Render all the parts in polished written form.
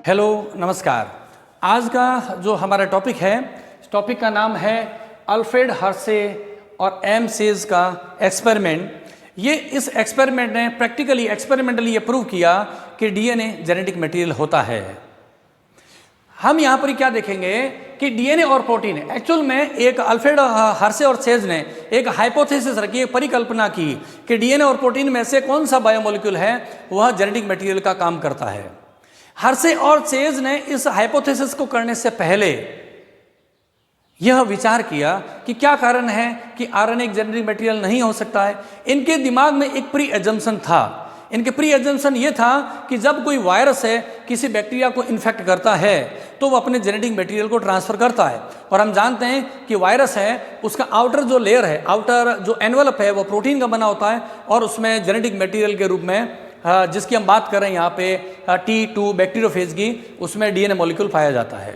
Hello नमस्कार। आज का जो हमारा टॉपिक है, इस टॉपिक का नाम है अल्फ्रेड हर्शे और एम सेज का एक्सपेरिमेंट। ये इस एक्सपेरिमेंट ने एक्सपेरिमेंटली ये प्रूव किया कि डीएनए जेनेटिक मटेरियल होता है। हम यहाँ पर क्या देखेंगे कि डीएनए और प्रोटीन, एक्चुअल में एक अल्फ्रेड हर्शे और सेज ने एक हाइपोथेसिस रखी, एक परिकल्पना की कि डीएनए और प्रोटीन में से कौन सा बायोमोलिक्यूल है वह जेनेटिक मटेरियल का काम करता है। हर्शे और सेज ने इस हाइपोथेसिस को करने से पहले यह विचार किया कि क्या कारण है कि आरएनए एक जेनेटिक मटेरियल नहीं हो सकता है। इनके दिमाग में एक प्री एजम्पशन था। इनके प्री एजम्पशन ये था कि जब कोई वायरस है किसी बैक्टीरिया को इन्फेक्ट करता है तो वो अपने जेनेटिक मटेरियल को ट्रांसफर करता है। और हम जानते हैं कि वायरस है, उसका आउटर जो लेयर है, आउटर जो एनवेलप है वो प्रोटीन का बना होता है और उसमें जेनेटिक मटेरियल के रूप में जिसकी हम बात कर रहे हैं यहाँ पे T2 बैक्टीरियोफेज की, उसमें डीएनए मॉलिक्यूल पाया जाता है।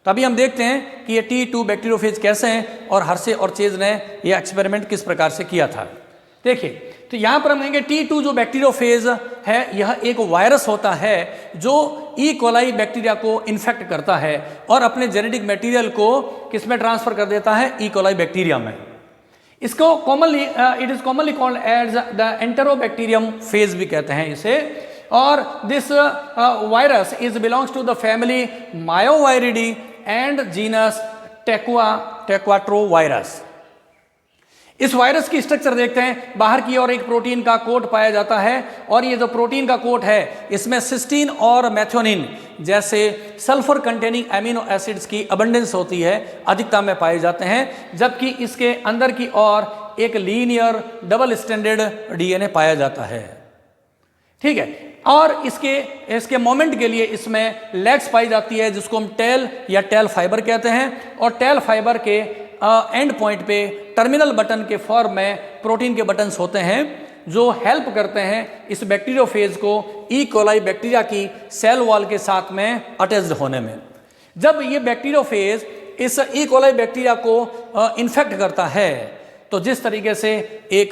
तो अभी हम देखते हैं कि ये T2 बैक्टीरियोफेज कैसे हैं और हर्शे और सेज ने यह एक्सपेरिमेंट किस प्रकार से किया था। देखिए, तो यहाँ पर हम कहेंगे T2 जो बैक्टीरियोफेज है यह एक वायरस होता है जो ई कोलाई बैक्टीरिया को इन्फेक्ट करता है और अपने जेनेटिक मटेरियल को किस में ट्रांसफर कर देता है, ई कोलाई बैक्टीरिया में। इसको commonly it is commonly called as the enterobacterium phage भी कहते हैं इसे। और this virus is belongs to the family myoviridae and genus tequatrovirus. इस वायरस की स्ट्रक्चर देखते हैं। बाहर की ओर एक प्रोटीन का कोट पाया जाता है और ये जो प्रोटीन का कोट है इसमें सिस्टीन और मैथ्योनिन जैसे सल्फर कंटेनिंग एमिनो एसिड्स की अबंडेंस होती है, अधिकता में पाए जाते हैं। जबकि इसके अंदर की ओर एक लीनियर डबल स्टैंडर्ड डीएनए पाया जाता है। ठीक है, और इसके मोमेंट के लिए इसमें लेग्स पाई जाती है जिसको हम टेल या टेल फाइबर कहते हैं। और टेल फाइबर के एंड पॉइंट पे टर्मिनल बटन के फॉर्म में प्रोटीन के बटन्स होते हैं जो हेल्प करते हैं इस बैक्टीरियोफेज को ई कोलाई बैक्टीरिया की सेल वॉल के साथ में अटैच्ड होने में। जब ये बैक्टीरियोफेज इस ई कोलाई बैक्टीरिया को इन्फेक्ट करता है तो जिस तरीके से एक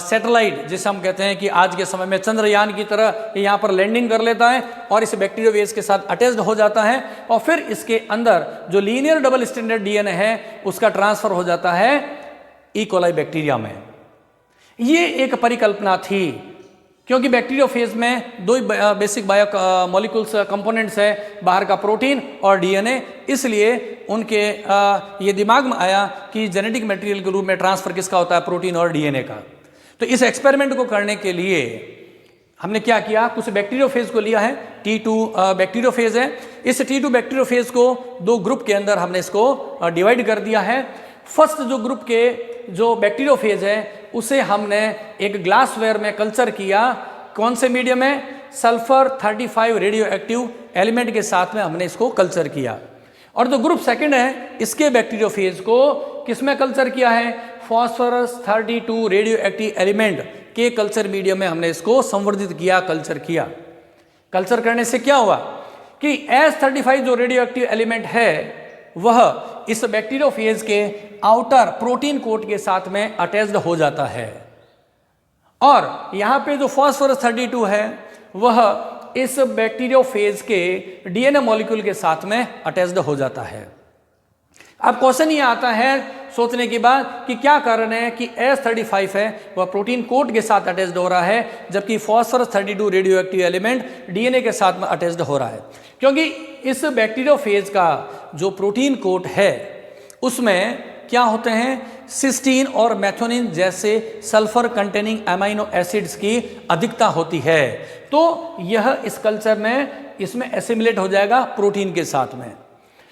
सैटेलाइट, जिसे हम कहते हैं कि आज के समय में चंद्रयान की तरह यहाँ पर लैंडिंग कर लेता है और इस बैक्टीरियोफेज के साथ अटैच्ड हो जाता है और फिर इसके अंदर जो लीनियर डबल स्टैंडर्ड डीएनए है उसका ट्रांसफर हो जाता है ई कोलाई बैक्टीरिया में। ये एक परिकल्पना थी क्योंकि बैक्टीरियोफेज में दो बेसिक बायो मॉलिक्यूल्स कंपोनेंट्स है, बाहर का प्रोटीन और डीएनए। इसलिए उनके ये दिमाग में आया कि जेनेटिक मटेरियल के रूप में ट्रांसफर किसका होता है, प्रोटीन और डीएनए का। तो इस एक्सपेरिमेंट को करने के लिए हमने क्या किया, कुछ बैक्टीरियोफेज को लिया है। T2 बैक्टीरियोफेज है। इस T2 बैक्टीरियोफेज को दो ग्रुप के अंदर हमने इसको डिवाइड कर दिया है। फर्स्ट जो ग्रुप के जो बैक्टीरियोफेज है उसे हमने एक ग्लासवेयर में कल्चर किया। कौन से मीडियम में? सल्फर 35 रेडियो एक्टिव एलिमेंट के साथ में हमने इसको कल्चर किया। और जो ग्रुप सेकंड है इसके बैक्टीरियोफेज को किसमें कल्चर किया है? फॉस्फोरस 32 रेडियो एक्टिव एलिमेंट के कल्चर मीडियम में हमने इसको संवर्धित किया, कल्चर किया। कल्चर करने से क्या हुआ कि S35 जो रेडियो एक्टिव एलिमेंट है वह इस बैक्टीरियोफेज के आउटर प्रोटीन कोट के साथ में अटैच्ड हो जाता है और यहाँ पे जो फॉस्फोरस 32 है वह इस बैक्टीरियोफेज के डीएनए मॉलिक्यूल के साथ में अटैच्ड हो जाता है। अब क्वेश्चन ये आता है सोचने के बाद कि क्या कारण है कि S35 है वह प्रोटीन कोट के साथ अटैच्ड हो रहा है जबकि phosphorus 32 radio active element DNA के साथ में अटैच्ड हो रहा है। क्योंकि इस बैक्टीरियोफेज का जो प्रोटीन कोट है उसमें क्या होते हैं, सिस्टीन और मैथ्योनिन जैसे सल्फर कंटेनिंग अमीनो एसिड्स की अधिकता होती है। तो यह इस कल्चर में इसमें एसिमिलेट हो जाएगा प्रोटीन के साथ में।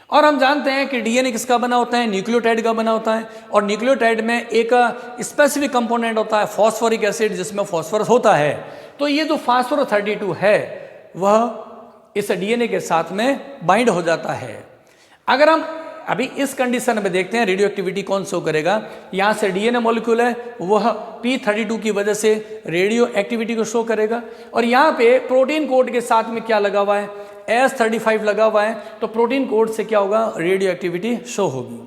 और हम जानते हैं कि डीएनए किसका बना होता है, न्यूक्लियोटाइड का बना होता है। और न्यूक्लियोटाइड में एक स्पेसिफिक कंपोनेंट होता है फॉस्फोरिक एसिड जिसमें फॉस्फोरस होता है। तो ये जो फॉस्फोरस 32 है वह इस डीएनए के साथ में बाइंड हो जाता है। अगर हम अभी इस कंडीशन में देखते हैं रेडियो एक्टिविटी कौन शो करेगा, यहाँ से डीएनए मॉलिक्यूल है वह P32 की वजह से रेडियो एक्टिविटी को शो करेगा और यहाँ पे प्रोटीन कोड के साथ में क्या लगा हुआ है, S35 लगा हुआ है। तो प्रोटीन कोड से क्या होगा, रेडियो एक्टिविटी शो होगी।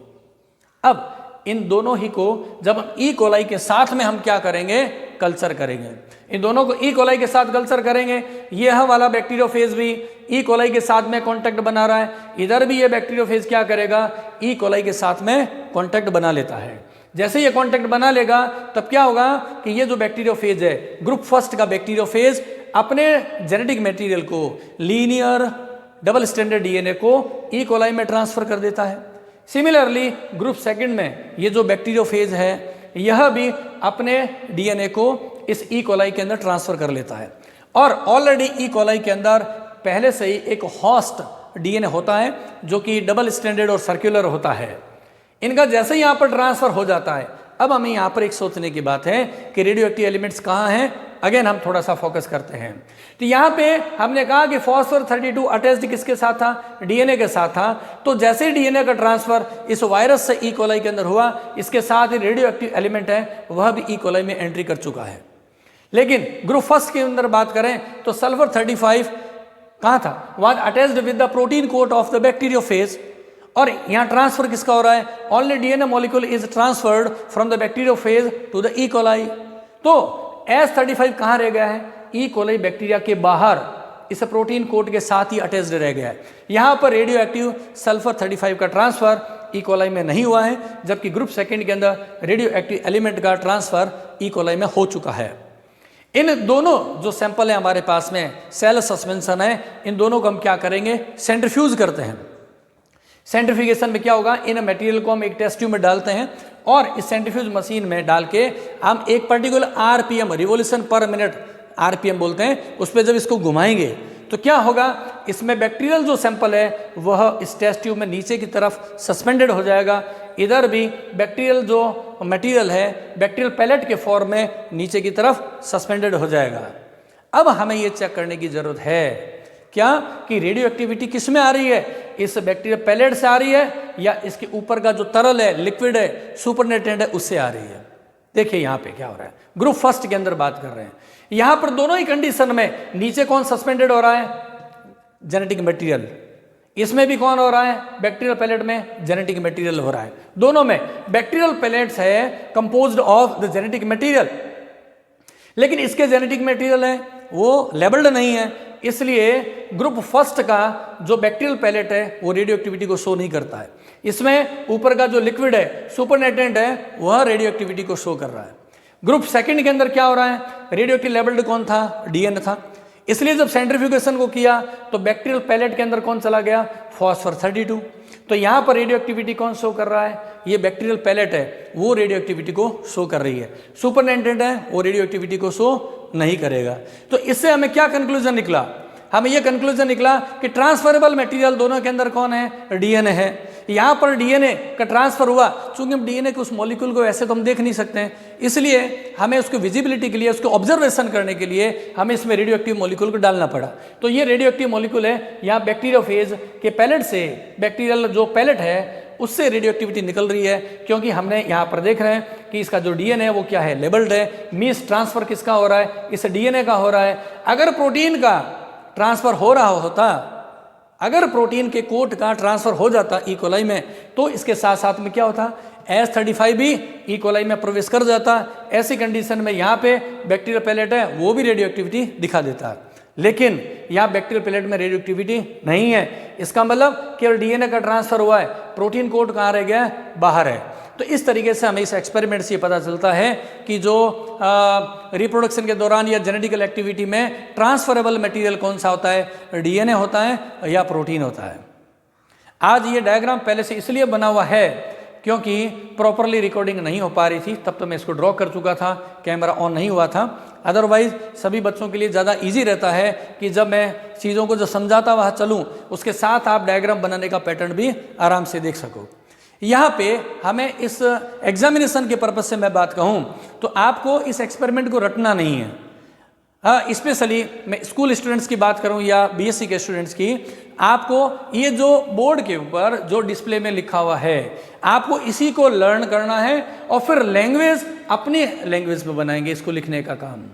अब इन दोनों ही को जब ई कोलाई के साथ में हम क्या करेंगे, कल्चर करेंगे। इन दोनों को ई कोलाई के साथ कल्चर करेंगे। यह वाला बैक्टीरियोफेज भी ई कोलाई के साथ में कांटेक्ट बना रहा है, इधर भी ये बैक्टीरियोफेज क्या करेगा, ई कोलाई के साथ में कांटेक्ट बना लेता है। जैसे ये कांटेक्ट बना लेगा तब क्या होगा कि ये जो बैक्टीरियोफेज है, ग्रुप फर्स्ट का बैक्टीरियोफेज अपने जेनेटिक मटेरियल को, लीनियर डबल स्टैंडर्ड डीएनए को ई कोलाई में ट्रांसफर कर देता है। सिमिलरली ग्रुप सेकंड में ये जो बैक्टीरियोफेज है, यह भी अपने डीएनए को इस ई कोलाई के अंदर ट्रांसफर कर लेता है। और ऑलरेडी ई कोलाई के अंदर पहले से ही एक होस्ट डीएनए होता है जो कि डबल स्टैंडर्ड और सर्कुलर होता है। इनका जैसे ही यहाँ पर ट्रांसफर हो जाता है, अब हमें यहाँ पर एक सोचने की बात है कि रेडियो एक्टिव एलिमेंट्स कहाँ हैं। अगेन हम थोड़ा सा फोकस करते हैं। तो यहाँ पे हमने कहा कि फॉस्फोर 32 अटैच्ड किसके साथ था, डीएनए के साथ था। तो जैसे ही डीएनए का ट्रांसफर इस वायरस से ई कोलाई के अंदर हुआ, इसके साथ ही रेडियो एक्टिव एलिमेंट है वह भी ई कोलाई में एंट्री कर चुका है। लेकिन ग्रुप फर्स्ट के अंदर बात करें तो सल्फर 35 कहाँ था, was attached with the protein coat of the bacteriophage. और यहाँ ट्रांसफर किसका हो रहा है, only DNA molecule is transferred from the bacteriophage to the E coli. तो S35 कहाँ रह गया है, ई कोलाई बैक्टीरिया के बाहर इस प्रोटीन कोट के साथ ही अटैच्ड रह गया है। यहाँ पर रेडियो एक्टिव सल्फर 35 का ट्रांसफर ई कोलाई में नहीं हुआ है, जबकि ग्रुप सेकंड के अंदर रेडियो एक्टिव एलिमेंट का ट्रांसफर ई कोलाई में हो चुका है। इन दोनों जो सैंपल है हमारे पास में, सेल सस्पेंशन है, इन दोनों को हम क्या करेंगे, सेंट्रीफ्यूज करते हैं। सेंट्रीफ्यूगेशन में क्या होगा, इन मटेरियल को हम एक टेस्ट ट्यूब में डालते हैं और इस सेंट्रीफ्यूज मशीन में डाल के हम एक particular RPM, revolution per minute RPM बोलते हैं, उस पर जब इसको घुमाएंगे तो क्या होगा, इसमें बैक्टीरियल जो सैंपल है वह इस टेस्ट ट्यूब में नीचे की तरफ सस्पेंडेड हो जाएगा। इधर भी बैक्टीरियल जो मटेरियल है बैक्टीरियल पैलेट के फॉर्म में नीचे की तरफ सस्पेंडेड हो जाएगा। अब हमें ये चेक करने की जरूरत है क्या कि रेडियो एक्टिविटी किस में आ रही है, इस बैक्टीरियल पैलेट से आ रही है या इसके ऊपर का जो तरल है, लिक्विड है, सुपरनेटेंट है, उससे आ रही है। देखिए यहाँ पे क्या हो रहा है, ग्रुप फर्स्ट के अंदर बात कर रहे हैं। यहाँ पर दोनों ही कंडीशन में नीचे कौन सस्पेंडेड हो रहा है, जेनेटिक मटेरियल। इसमें भी कौन हो रहा है, बैक्टीरियल पैलेट में जेनेटिक मटेरियल हो रहा है। दोनों में बैक्टीरियल पैलेट्स है composed of the genetic material, लेकिन इसके जेनेटिक मटेरियल है वो लेबल्ड नहीं है, इसलिए ग्रुप फर्स्ट का जो बैक्टीरियल पैलेट है वो रेडियो एक्टिविटी को शो नहीं करता है। इसमें ऊपर का जो लिक्विड है, सुपरनेटेंट है, वह रेडियो एक्टिविटी को शो कर रहा है। ग्रुप सेकंड के अंदर क्या हो रहा है, रेडियो एक्टिव लेबल्ड कौन था, डीएनए था। इसलिए जब सेंट्रीफ्यूगेशन को किया तो बैक्टीरियल पैलेट के अंदर कौन चला गया, फॉस्फोर 32। तो यहाँ पर रेडियो एक्टिविटी कौन शो कर रहा है, ये बैक्टीरियल पैलेट है वो रेडियो एक्टिविटी को शो कर रही है। सुपरनेटेंट है वो रेडियो एक्टिविटी को शो नहीं करेगा। तो इससे हमें क्या कंक्लूजन निकला, हमें यह कंक्लूजन निकला कि ट्रांसफरेबल मटेरियल दोनों के अंदर कौन है, डीएनए है। यहाँ पर डीएनए का ट्रांसफर हुआ, चूंकि हम डीएनए के उस मॉलिक्यूल को ऐसे तो हम देख नहीं सकते हैं, इसलिए हमें उसको विजिबिलिटी के लिए, उसको ऑब्जर्वेशन करने के लिए हमें इसमें रेडियो एक्टिव मॉलिक्यूल को डालना पड़ा। तो ये रेडियो एक्टिव मॉलिक्यूल है, यहाँ बैक्टीरियोफेज के पैलेट से, बैक्टीरियल जो पैलेट है उससे रेडियो एक्टिविटी निकल रही है, क्योंकि हमने यहाँ पर देख रहे हैं कि इसका जो डीएनए है वो क्या है, लेबल्ड है। मीन्स ट्रांसफर किसका हो रहा है, इस डीएनए का हो रहा है। अगर प्रोटीन का ट्रांसफर हो रहा होता, अगर प्रोटीन के कोट का ट्रांसफर हो जाता ई कोलाई में, तो इसके साथ साथ में क्या होता, S35 भी ई कोलाई में प्रवेश कर जाता। ऐसी कंडीशन में यहाँ पे बैक्टीरियल पैलेट है वो भी रेडियो एक्टिविटी दिखा देता है, लेकिन यहाँ बैक्टीरियल पैलेट में रेडियो एक्टिविटी नहीं है। इसका मतलब केवल डीएनए का ट्रांसफर हुआ है, प्रोटीन कोट कहाँ रह गया है, बाहर है। तो इस तरीके से हमें इस एक्सपेरिमेंट से ये पता चलता है कि जो रिप्रोडक्शन के दौरान या जेनेटिकल एक्टिविटी में ट्रांसफरेबल मटेरियल कौन सा होता है, डीएनए होता है या प्रोटीन होता है। आज ये डायग्राम पहले से इसलिए बना हुआ है क्योंकि प्रॉपरली रिकॉर्डिंग नहीं हो पा रही थी, तब तो मैं इसको ड्रॉ कर चुका था, कैमरा ऑन नहीं हुआ था। अदरवाइज सभी बच्चों के लिए ज़्यादा इजी रहता है कि जब मैं चीज़ों को जो समझाता वहाँ चलूँ, उसके साथ आप डायग्राम बनाने का पैटर्न भी आराम से देख सको। यहाँ पे हमें इस एग्जामिनेशन के पर्पज से मैं बात कहूँ तो आपको इस एक्सपेरिमेंट को रटना नहीं है। हाँ, स्पेशली मैं स्कूल स्टूडेंट्स की बात करूँ या बीएससी के स्टूडेंट्स की, आपको ये जो बोर्ड के ऊपर जो डिस्प्ले में लिखा हुआ है, आपको इसी को लर्न करना है और फिर लैंग्वेज अपनी लैंग्वेज में बनाएंगे इसको लिखने का काम।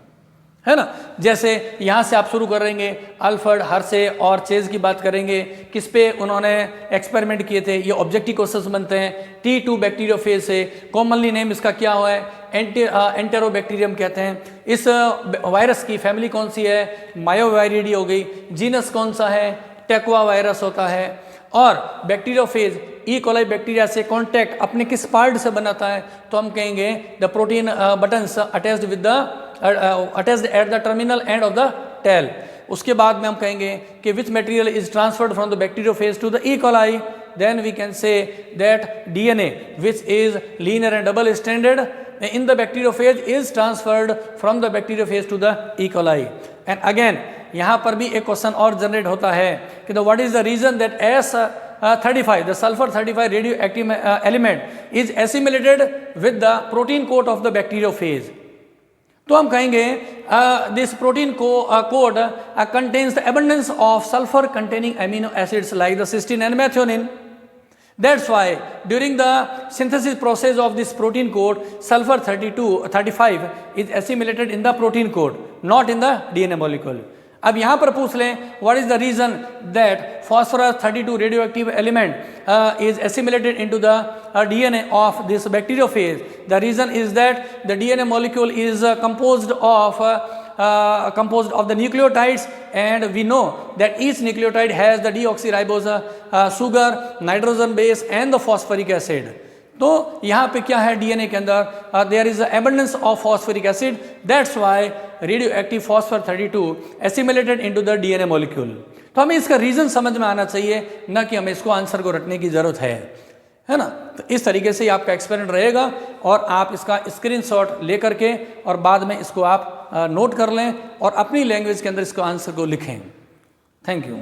है ना। जैसे यहाँ से आप शुरू करेंगे, अल्फ्रेड हर्शे और चेज की बात करेंगे, किस पे उन्होंने एक्सपेरिमेंट किए थे, ये ऑब्जेक्टिव क्वेश्चंस बनते हैं। T2 बैक्टीरियोफेज से, कॉमनली नेम इसका क्या हुआ है, एंटेरोबैक्टीरियम कहते हैं। इस वायरस की फैमिली कौन सी है, मायोवायरिडी हो गई। जीनस कौन सा है, टेक्वा वायरस होता है। और बैक्टीरियोफेज ई कोलाई बैक्टीरिया से कांटेक्ट अपने किस पार्ट से बनाता है, तो हम कहेंगे the protein buttons attached with the attached at the terminal end of the tail. उसके बाद में हम कहेंगे कि which material is transferred from the bacteriophage to the E coli, then we can say that DNA which is linear and double stranded in the bacteriophage is transferred from the bacteriophage to the E. coli. And again यहाँ पर भी एक question और generate होता है कि what is the reason that S35 the sulfur 35 radioactive element is assimilated with the protein coat of the bacteriophage. तो हम कहेंगे this protein code contains the abundance of sulfur containing amino acids like the cysteine and methionine. That's why during the synthesis process of this protein code, sulfur 35 is assimilated in the protein code, not in the DNA molecule. अब यहाँ पर पूछ लें what is the reason that phosphorus 32 radioactive element is assimilated into the DNA of this bacteriophage. The reason is that the DNA molecule is composed of the nucleotides, and we know that each nucleotide has the deoxyribose sugar, nitrogen base and the phosphoric acid. तो यहाँ पे क्या है DNA के अंदर, there is abundance of phosphoric acid, that's why radioactive phosphor 32 assimilated into the DNA molecule. तो हमें इसका रीजन समझ में आना चाहिए, न कि हमें इसको आंसर को रटने की जरूरत है ना। तो इस तरीके से आपका एक्सपेरिमेंट रहेगा और आप इसका स्क्रीनशॉट लेकर के और बाद में इसको आप नोट कर लें और अपनी लैंग्वेज के अंदर इसको आंसर को लिखें। Thank you.